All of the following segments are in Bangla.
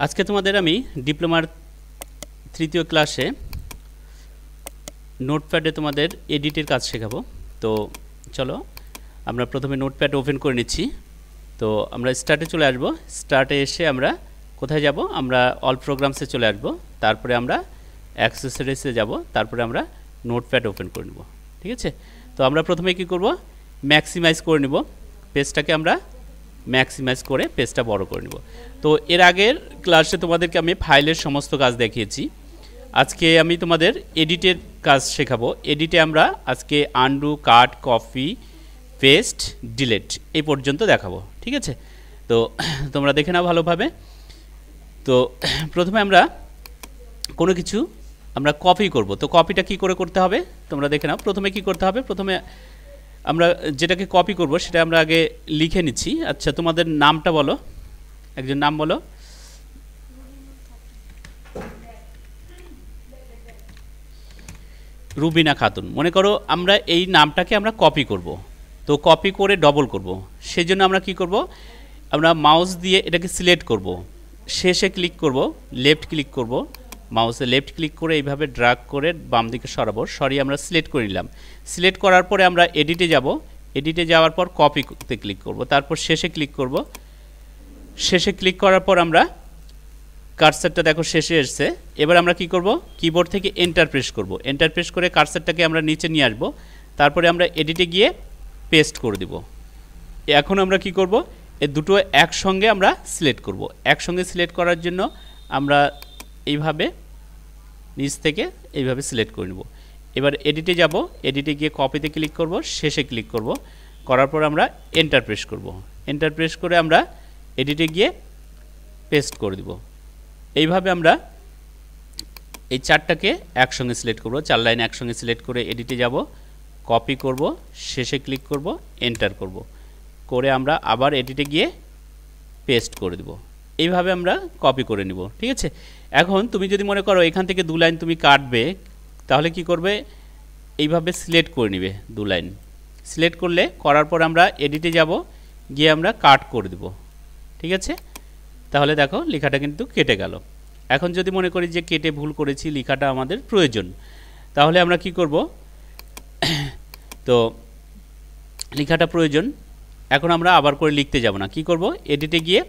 আজকে তোমাদের আমি ডিপ্লোমার তৃতীয় ক্লাসে নোটপ্যাডে তোমাদের এডিটের কাজ শেখাবো। তো চলো আমরা প্রথমে নোটপ্যাড ওপেন করে নিচ্ছি। তো আমরা স্টার্টে চলে আসব। স্টার্টে এসে আমরা কোথায় যাব? আমরা অল প্রোগ্রামসে চলে আসব, তারপরে আমরা অ্যাক্সেসরিজে যাব, তারপরে আমরা নোটপ্যাড ওপেন করে নেব। ঠিক আছে? তো আমরা প্রথমে কি করব? ম্যাক্সিমাইজ করে নেব পেজটাকে, আমরা ম্যাক্সিমাইজ করে পেজটা বড় করে নেব। তো এর আগের ক্লাসে তোমাদেরকে আমি ফাইলের সমস্ত কাজ দেখিয়েছি। আজকে আমি তোমাদের এডিটের কাজ শেখাবো। এডিটে আমরা আজকে আনডু, কাট, কপি, পেস্ট, ডিলিট এই পর্যন্ত দেখাবো। ঠিক আছে? তো তোমরা দেখে নাও ভালোভাবে। তো প্রথমে আমরা কোনো কিছু আমরা কপি করব। তো কপিটা কি করে করতে হবে তোমরা দেখে নাও। প্রথমে কি করতে হবে? প্রথমে আমরা যেটাকে কপি করব সেটা আমরা আগে লিখে নিচ্ছি। আচ্ছা, তোমাদের নামটা বলো, একজন নাম বলো। রুবিনা খাতুন। মনে করো আমরা এই নামটাকে আমরা কপি করব। তো কপি করে ডবল করব, সেই জন্য আমরা কি করব? আমরা মাউস দিয়ে এটাকে সিলেক্ট করব, শেষে ক্লিক করব, লেফট ক্লিক করব, মাউসে লেফট ক্লিক করে এইভাবে ড্র্যাগ করে বাম দিকে সরাবো। সরিয়ে আমরা সিলেক্ট করে নিলাম। সিলেক্ট করার পরে আমরা এডিটে যাব। এডিটে যাওয়ার পর কপিতে ক্লিক করব, তারপর শেষে ক্লিক করব। শেষে ক্লিক করার পর আমরা কার্সারটা দেখো শেষে এসছে। এবার আমরা কি করব? কিবোর্ড থেকে এন্টার প্রেস করব। এন্টার প্রেস করে কার্সারটাকে আমরা নিচে নিয়ে আসব। তারপরে আমরা এডিটে গিয়ে পেস্ট করে দিব। এখন আমরা কি করব? এই দুটো একসঙ্গে আমরা সিলেক্ট করব। একসঙ্গে সিলেক্ট করার জন্য আমরা এইভাবে নিচ থেকে এইভাবে সিলেক্ট করে নেব। এবার এডিটে যাব। এডিটে গিয়ে কপিতে ক্লিক করব, শেষে ক্লিক করব। করার পর আমরা এন্টার প্রেস করব। এন্টার প্রেস করে আমরা এডিটে গিয়ে পেস্ট করে দিব। এইভাবে আমরা এই চারটাকে একসঙ্গে সিলেক্ট করব। চার লাইন একসঙ্গে সিলেক্ট করে এডিটে যাব, কপি করব, শেষে ক্লিক করব, এন্টার করব, করে আমরা আবার এডিটে গিয়ে পেস্ট করে দেব। এইভাবে আমরা কপি করে নিব। ঠিক আছে? এখন তুমি যদি মনে করো এখান থেকে দু লাইন তুমি কাটবে, তাহলে কি করবে? এইভাবে সিলেক্ট করে নিবে দু লাইন। সিলেক্ট করলে করার পর আমরা এডিটে যাব, গিয়ে আমরা কাট করে দেব। ঠিক আছে? তাহলে দেখো লেখাটা কিন্তু কেটে গেল। এখন যদি মনে করি যে কেটে ভুল করেছি, লেখাটা আমাদের প্রয়োজন, তাহলে আমরা কি করব? তো লেখাটা প্রয়োজন, এখন আমরা আবার করে লিখতে যাব না। কি করব? এডিটে গিয়ে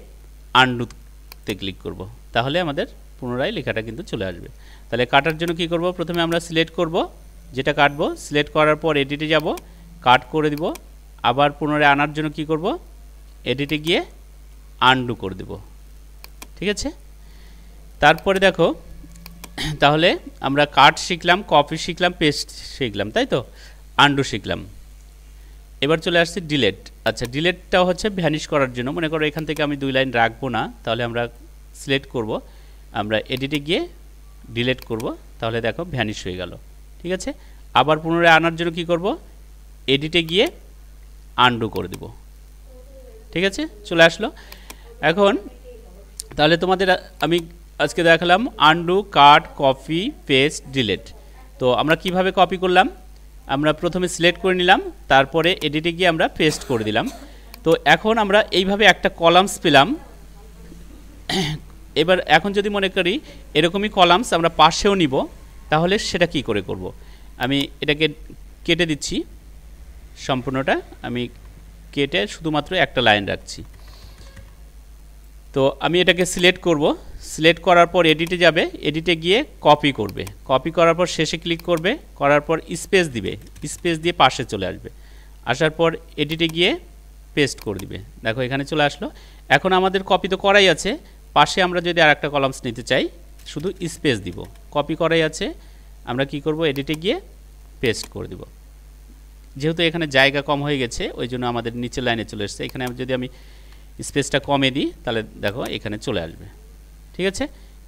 আনডুতে ক্লিক করব, তাহলে আমাদের পুনরায় লেখাটা কিন্তু চলে আসবে। তাহলে কাটার জন্য কি করব? প্রথমে আমরা সিলেক্ট করব যেটা কাটবো। সিলেক্ট করার পর এডিটে যাব, কাট করে দিব। আবার পুনরায় আনার জন্য কি করব? এডিটে গিয়ে আনডু করে দেব। ঠিক আছে? তারপরে দেখো, তাহলে আমরা কাট শিখলাম, কপি শিখলাম, পেস্ট শিখলাম, তাই তো? আনডু শিখলাম। এবার চলে আসছে ডিলিট। আচ্ছা, ডিলিটটা হচ্ছে ভ্যানিশ করার জন্য। মনে করো এখান থেকে আমি দুই লাইন রাখবো না, তাহলে আমরা সিলেক্ট করব, আমরা এডিটে গিয়ে ডিলিট করব, তাহলে দেখো ভ্যানিশ হয়ে গেল। ঠিক আছে? আবার পুনরায় আনার জন্য কি করব? এডিটে গিয়ে আনডু করে দেব। ঠিক আছে? চলে আসলো। এখন তাহলে তোমাদের আমি আজকে দেখালাম আনডু, কাট, কপি, পেস্ট, ডিলিট। তো আমরা কিভাবে কপি করলাম? আমরা প্রথমে সিলেক্ট করে নিলাম, তারপরে এডিটে গিয়ে আমরা পেস্ট করে দিলাম। তো এখন আমরা এইভাবে একটা কলামস পেলাম। এবার এখন যদি মনে করি এরকমই কলামস আমরা পাশেও নিব, তাহলে সেটা কি করে করব? আমি এটাকে কেটে দিচ্ছি, সম্পূর্ণটা আমি কেটে শুধুমাত্র একটা লাইন রাখছি। তো আমি এটাকে সিলেক্ট করব। সিলেক্ট করার পর এডিটে যাবে, এডিটে গিয়ে কপি করবে, কপি করার পর শেষে ক্লিক করবে, করার পর স্পেস দিবে, স্পেস দিয়ে পাশে চলে আসবে। আসার পর এডিটে গিয়ে পেস্ট করে দিবে। দেখো এখানে চলে আসলো। এখন আমাদের কপি তো করাই আছে, পাশে আমরা যদি আর একটা কলামস নিতে চাই শুধু স্পেস দিব। কপি করাই আছে, আমরা কি করব? এডিটে গিয়ে পেস্ট করে দিব। যেহেতু এখানে জায়গা কম হয়ে গেছে, ওই জন্য আমাদের নিচের লাইনে চলে এসছে। এখানে যদি আমি স্পেসটা কমে দিই, তাহলে দেখো এখানে চলে আসবে। ঠিক আছে?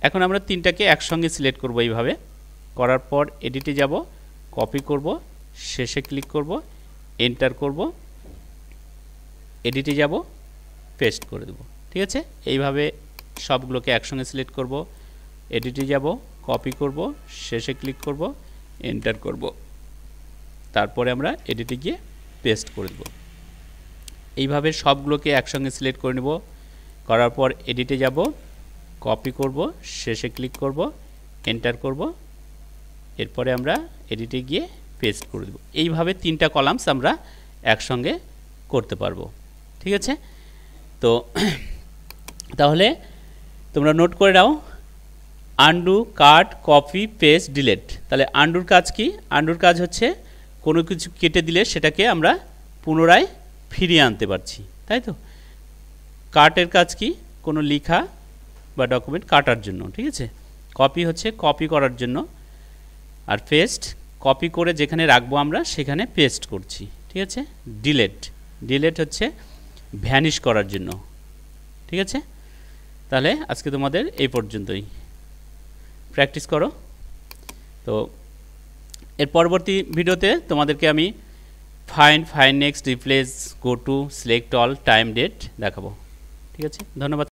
এখন আমরা তিনটাকে একসঙ্গে সিলেক্ট করব। এইভাবে করার পর এডিটে যাব, কপি করব, শেষে ক্লিক করব, এন্টার করব, এডিটে যাব, পেস্ট করে দেব। ঠিক আছে? এইভাবে সবগুলোকে একসঙ্গে সিলেক্ট করব, এডিটে যাব, কপি করব, শেষে ক্লিক করব, এন্টার করব, তারপরে আমরা এডিটে গিয়ে পেস্ট করে দেব। এইভাবে সবগুলোকে একসঙ্গে সিলেক্ট করে নেব। করার পর এডিটে যাব, কপি করব, শেষে ক্লিক করব, এন্টার করব, এরপরে আমরা এডিটে গিয়ে পেস্ট করে দেব। এইভাবে 3টা কলামস আমরা একসঙ্গে করতে পারবো। ঠিক আছে, তো তাহলে তোমরা নোট করে নাও, আনডু, কাট, কপি, পেস্ট, ডিলিট। তাহলে আনডুর কাজ কি? আনডুর কাজ হচ্ছে কোনো কিছু কেটে দিলে সেটাকে আমরা পুনরায় ফিরিয়ে আনতে পারছি, তাই তো। কাটের কাজ কি? কোনো লেখা বা ডকুমেন্ট কাটার জন্য, ঠিক আছে। কপি হচ্ছে কপি করার জন্য, আর পেস্ট কপি করে যেখানে রাখবো আমরা সেখানে পেস্ট করছি, ঠিক আছে। ডিলিট, ডিলিট হচ্ছে ভ্যানিশ করার জন্য, ঠিক আছে। তাহলে আজকে তোমাদের এই পর্যন্তই, প্র্যাকটিস করো। তো এর পরবর্তী ভিডিওতে তোমাদেরকে আমি find next, replace, go to, select all, time, date দেখাবো। ঠিক আছে, ধন্যবাদ।